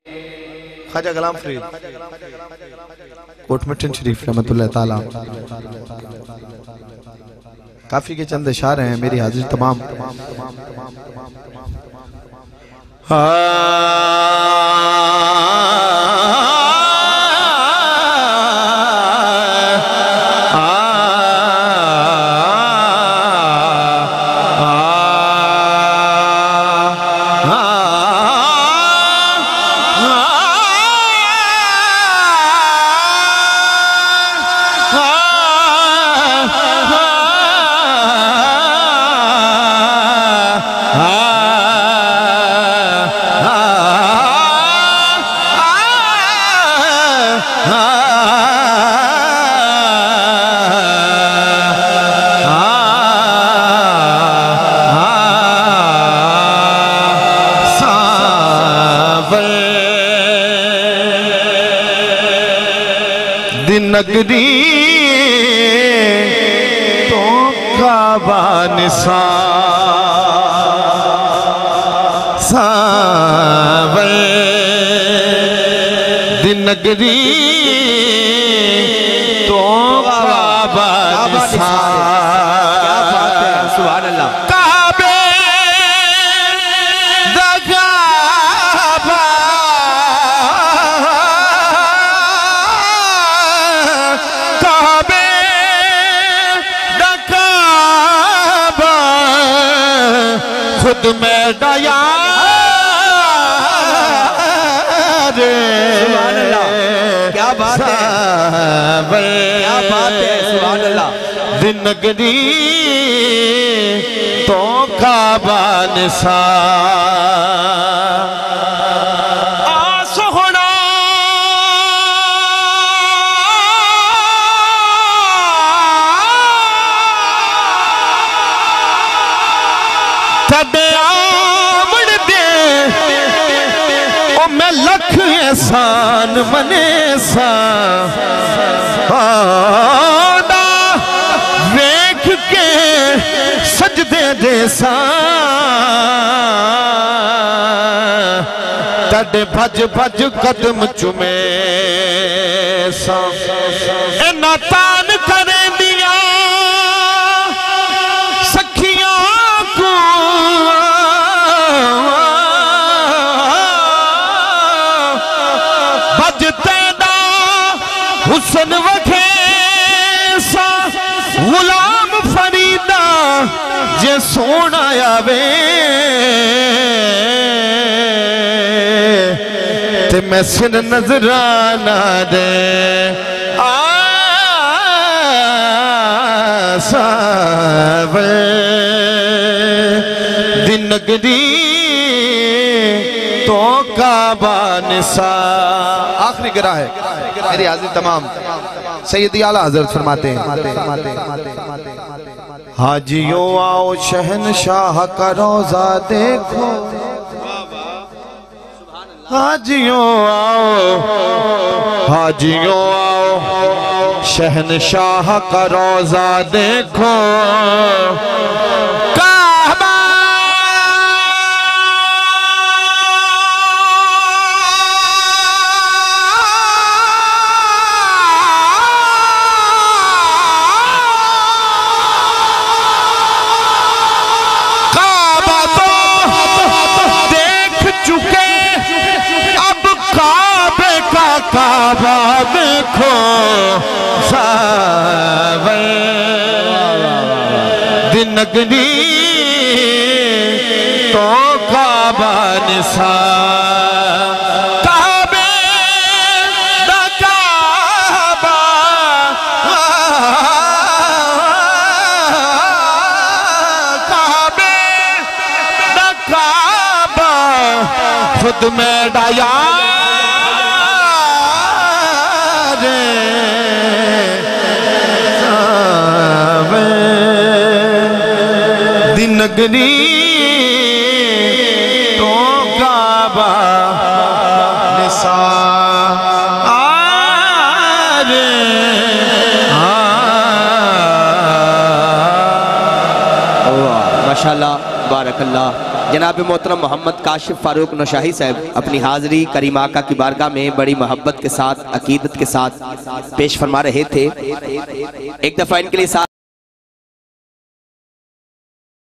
ख्वाजा गुलाम फरीद कोटमिटन शरीफ रहमतुल्लाह ताला काफी के चंद इशारे हैं। मेरी हाजिर तमाम नगरी तो काबान सावर दिन नगरी तो काबान सुभान अल्लाह खुद में डया रे सुभान अल्लाह क्या बात है क्या बात है सुभान अल्लाह दिन नगरी तो काबान सा एहसान मने सा वेख के सजदे जैसा तड़े भज भज कदम चुमे सा नातान करे दिया सखियां को हुसन वखे सा गुलाम फरीदा जे सोना आवे ते मैं सिर नजराना दे सावे दिन नगरी तो काबान सा। आखिरी गिरा है मेरी हाजिर तमाम सैयदी आला हजरत फरमाते हैं हाजियों आओ शहनशाह का रोजा देखो हाजियों आओ शहनशाह का रोजा देखो काबा देखो सावर दिन नगरी तो काबा निसा काबे दा काबा काबे दा काबा खुद में डाया नगरी तो काबा निसा माशाअल्लाह बारकल्लाह। जनाब मोहतरम मोहम्मद काशिफ फारूक नौशाही साहब अपनी हाज़री करीम आका की बारगाह में बड़ी मोहब्बत के साथ, अकीदत के साथ पेश फरमा रहे थे। एक दफ़ा इनके लिए